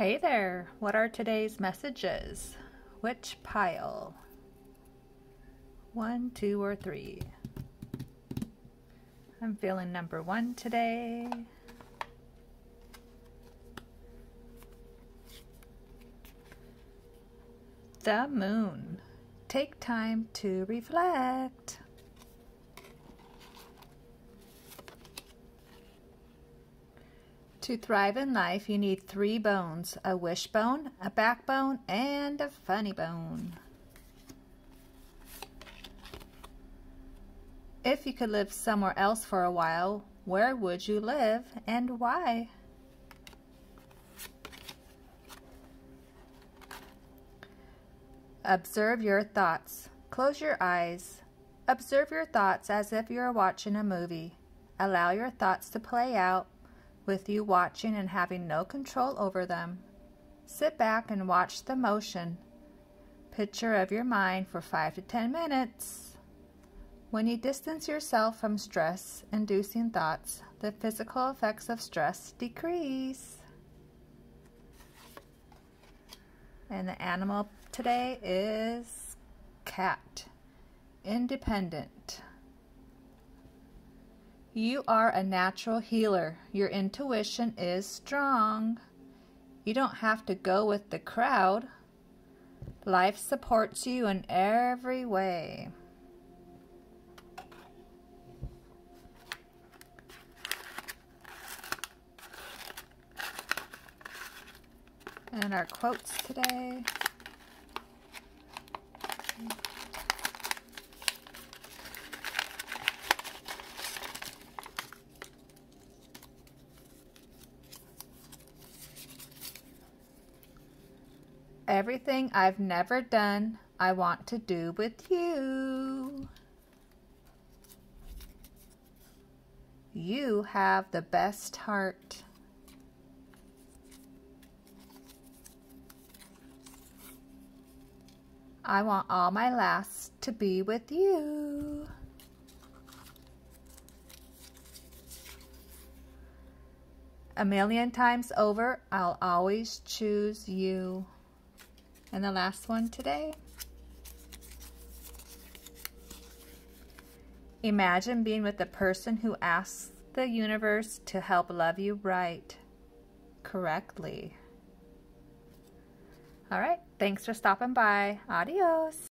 Hey there, what are today's messages? Which pile? 1, 2, or 3? I'm feeling number 1 today. The moon. Take time to reflect. To thrive in life, you need 3 bones: a wishbone, a backbone, and a funny bone. If you could live somewhere else for a while, where would you live and why? Observe your thoughts. Close your eyes. Observe your thoughts as if you are watching a movie. Allow your thoughts to play out, with you watching and having no control over them. Sit back and watch the motion. Picture of your mind for 5 to 10 minutes. When you distance yourself from stress-inducing thoughts, the physical effects of stress decrease. And the animal today is cat. Independent. You are a natural healer. Your intuition is strong. You don't have to go with the crowd. Life supports you in every way. And our quotes today. Everything I've never done, I want to do with you. You have the best heart. I want all my lasts to be with you. A million times over, I'll always choose you. And the last one today. Imagine being with the person who asks the universe to help love you right, correctly. All right, thanks for stopping by. Adios.